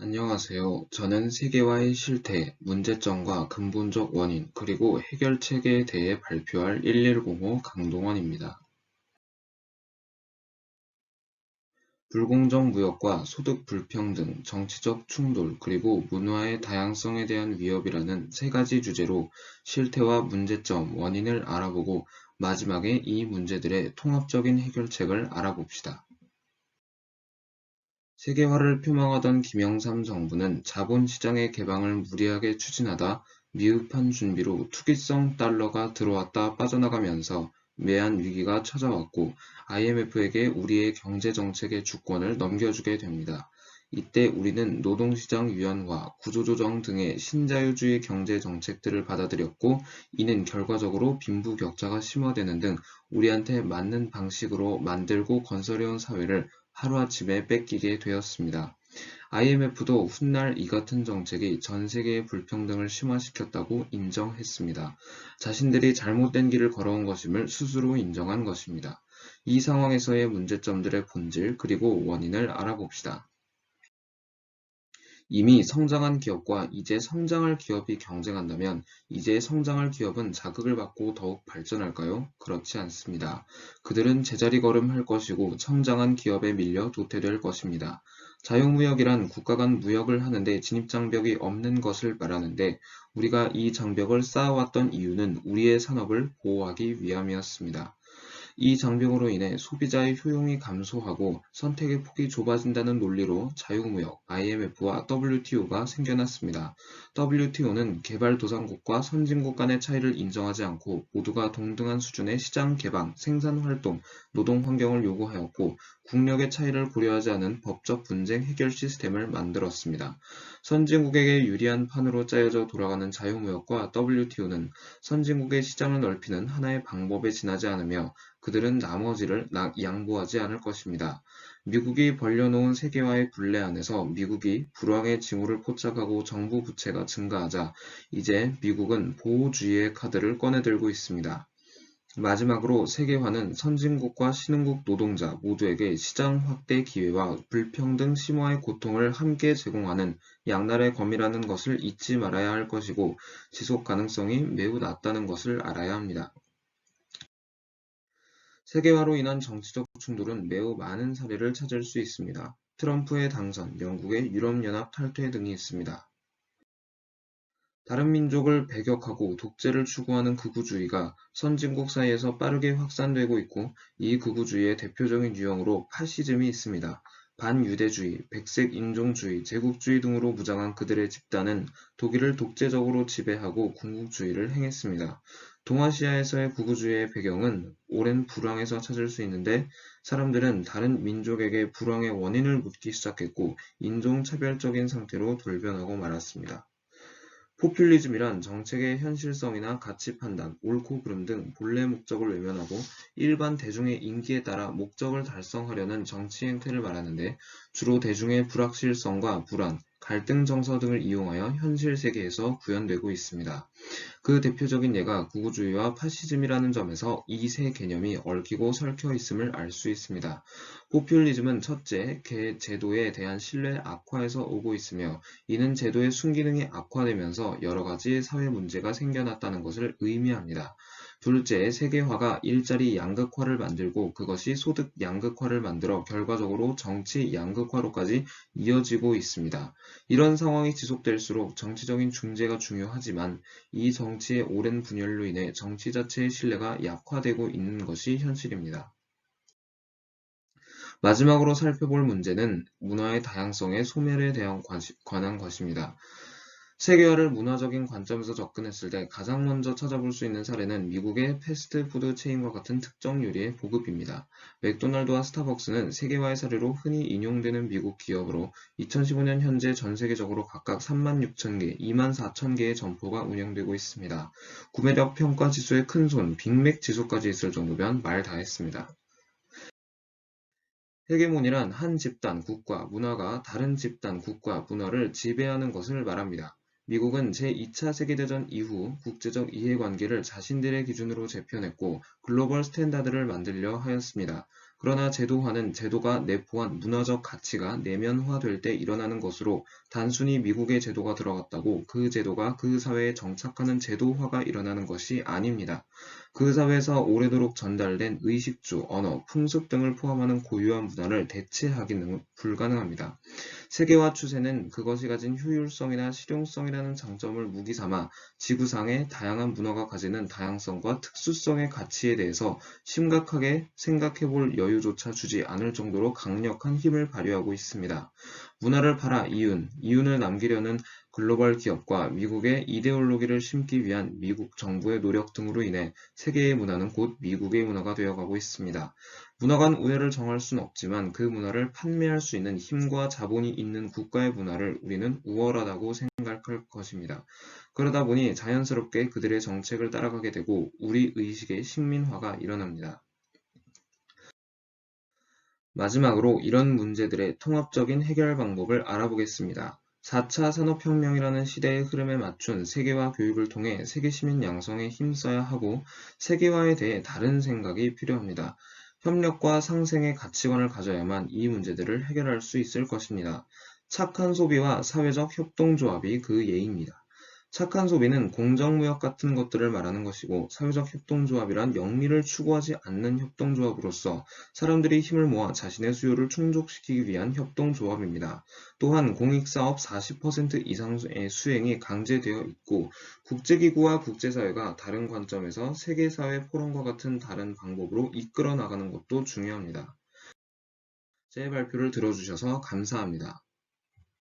안녕하세요. 저는 세계화의 실태, 문제점과 근본적 원인, 그리고 해결책에 대해 발표할 1105 강동원입니다. 불공정 무역과 소득 불평등, 정치적 충돌, 그리고 문화의 다양성에 대한 위협이라는 세 가지 주제로 실태와 문제점, 원인을 알아보고 마지막에 이 문제들의 통합적인 해결책을 알아봅시다. 세계화를 표방하던 김영삼 정부는 자본시장의 개방을 무리하게 추진하다 미흡한 준비로 투기성 달러가 들어왔다 빠져나가면서 외환 위기가 찾아왔고 IMF에게 우리의 경제정책의 주권을 넘겨주게 됩니다. 이때 우리는 노동시장 유연화, 구조조정 등의 신자유주의 경제정책들을 받아들였고 이는 결과적으로 빈부격차가 심화되는 등 우리한테 맞는 방식으로 만들고 건설해온 사회를 하루아침에 뺏기게 되었습니다. IMF도 훗날 이 같은 정책이 전 세계의 불평등을 심화시켰다고 인정했습니다. 자신들이 잘못된 길을 걸어온 것임을 스스로 인정한 것입니다. 이 상황에서의 문제점들의 본질 그리고 원인을 알아봅시다. 이미 성장한 기업과 이제 성장할 기업이 경쟁한다면 이제 성장할 기업은 자극을 받고 더욱 발전할까요? 그렇지 않습니다. 그들은 제자리 걸음할 것이고 성장한 기업에 밀려 도태될 것입니다. 자유무역이란 국가 간 무역을 하는데 진입장벽이 없는 것을 말하는데 우리가 이 장벽을 쌓아왔던 이유는 우리의 산업을 보호하기 위함이었습니다. 이 장벽으로 인해 소비자의 효용이 감소하고 선택의 폭이 좁아진다는 논리로 자유무역, IMF와 WTO가 생겨났습니다. WTO는 개발도상국과 선진국 간의 차이를 인정하지 않고 모두가 동등한 수준의 시장 개방, 생산 활동, 노동 환경을 요구하였고 국력의 차이를 고려하지 않은 법적 분쟁 해결 시스템을 만들었습니다. 선진국에게 유리한 판으로 짜여져 돌아가는 자유무역과 WTO는 선진국의 시장을 넓히는 하나의 방법에 지나지 않으며 그들은 나머지를 양보하지 않을 것입니다. 미국이 벌려놓은 세계화의 굴레 안에서 미국이 불황의 징후를 포착하고 정부 부채가 증가하자 이제 미국은 보호주의의 카드를 꺼내들고 있습니다. 마지막으로 세계화는 선진국과 신흥국 노동자 모두에게 시장 확대 기회와 불평등 심화의 고통을 함께 제공하는 양날의 검이라는 것을 잊지 말아야 할 것이고 지속 가능성이 매우 낮다는 것을 알아야 합니다. 세계화로 인한 정치적 충돌은 매우 많은 사례를 찾을 수 있습니다. 트럼프의 당선, 영국의 유럽연합 탈퇴 등이 있습니다. 다른 민족을 배격하고 독재를 추구하는 극우주의가 선진국 사이에서 빠르게 확산되고 있고 이 극우주의의 대표적인 유형으로 파시즘이 있습니다. 반유대주의, 백색인종주의, 제국주의 등으로 무장한 그들의 집단은 독일을 독재적으로 지배하고 군국주의를 행했습니다. 동아시아에서의 극우주의의 배경은 오랜 불황에서 찾을 수 있는데 사람들은 다른 민족에게 불황의 원인을 묻기 시작했고 인종차별적인 상태로 돌변하고 말았습니다. 포퓰리즘이란 정책의 현실성이나 가치 판단, 옳고 그름 등 본래 목적을 외면하고 일반 대중의 인기에 따라 목적을 달성하려는 정치 행태를 말하는데 주로 대중의 불확실성과 불안, 갈등 정서 등을 이용하여 현실 세계에서 구현되고 있습니다. 그 대표적인 예가 구구주의와 파시즘이라는 점에서 이 세 개념이 얽히고 설켜 있음을 알 수 있습니다. 포퓰리즘은 첫째, 제도에 대한 신뢰 악화에서 오고 있으며 이는 제도의 순기능이 악화되면서 여러 가지 사회 문제가 생겨났다는 것을 의미합니다. 둘째, 세계화가 일자리 양극화를 만들고 그것이 소득 양극화를 만들어 결과적으로 정치 양극화로까지 이어지고 있습니다. 이런 상황이 지속될수록 정치적인 중재가 중요하지만 이 정치의 오랜 분열로 인해 정치 자체의 신뢰가 약화되고 있는 것이 현실입니다. 마지막으로 살펴볼 문제는 문화의 다양성의 소멸에 대한 관한 것입니다. 세계화를 문화적인 관점에서 접근했을 때 가장 먼저 찾아볼 수 있는 사례는 미국의 패스트푸드 체인과 같은 특정 요리의 보급입니다. 맥도날드와 스타벅스는 세계화의 사례로 흔히 인용되는 미국 기업으로 2015년 현재 전 세계적으로 각각 3만 6천 개, 2만 4천 개의 점포가 운영되고 있습니다. 구매력 평가 지수의 큰손, 빅맥 지수까지 있을 정도면 말 다 했습니다. 헤게모니란 한 집단, 국가, 문화가 다른 집단, 국가, 문화를 지배하는 것을 말합니다. 미국은 제2차 세계대전 이후 국제적 이해관계를 자신들의 기준으로 재편했고 글로벌 스탠다드를 만들려 하였습니다. 그러나 제도화는 제도가 내포한 문화적 가치가 내면화될 때 일어나는 것으로 단순히 미국의 제도가 들어갔다고 그 제도가 그 사회에 정착하는 제도화가 일어나는 것이 아닙니다. 그 사회에서 오래도록 전달된 의식주, 언어, 풍습 등을 포함하는 고유한 문화를 대체하기는 불가능합니다. 세계화 추세는 그것이 가진 효율성이나 실용성이라는 장점을 무기 삼아 지구상의 다양한 문화가 가지는 다양성과 특수성의 가치에 대해서 심각하게 생각해 볼 여유조차 주지 않을 정도로 강력한 힘을 발휘하고 있습니다. 문화를 팔아 이윤을 남기려는 글로벌 기업과 미국의 이데올로기를 심기 위한 미국 정부의 노력 등으로 인해 세계의 문화는 곧 미국의 문화가 되어가고 있습니다. 문화관 우회를 정할 수는 없지만 그 문화를 판매할 수 있는 힘과 자본이 있는 국가의 문화를 우리는 우월하다고 생각할 것입니다. 그러다 보니 자연스럽게 그들의 정책을 따라가게 되고 우리 의식의 식민화가 일어납니다. 마지막으로 이런 문제들의 통합적인 해결 방법을 알아보겠습니다. 4차 산업혁명이라는 시대의 흐름에 맞춘 세계화 교육을 통해 세계 시민 양성에 힘써야 하고 세계화에 대해 다른 생각이 필요합니다. 협력과 상생의 가치관을 가져야만 이 문제들을 해결할 수 있을 것입니다. 착한 소비와 사회적 협동조합이 그 예입니다. 착한 소비는 공정무역 같은 것들을 말하는 것이고 사회적 협동조합이란 영리를 추구하지 않는 협동조합으로서 사람들이 힘을 모아 자신의 수요를 충족시키기 위한 협동조합입니다. 또한 공익사업 40% 이상의 수행이 강제되어 있고 국제기구와 국제사회가 다른 관점에서 세계사회 포럼과 같은 다른 방법으로 이끌어 나가는 것도 중요합니다. 제 발표를 들어주셔서 감사합니다.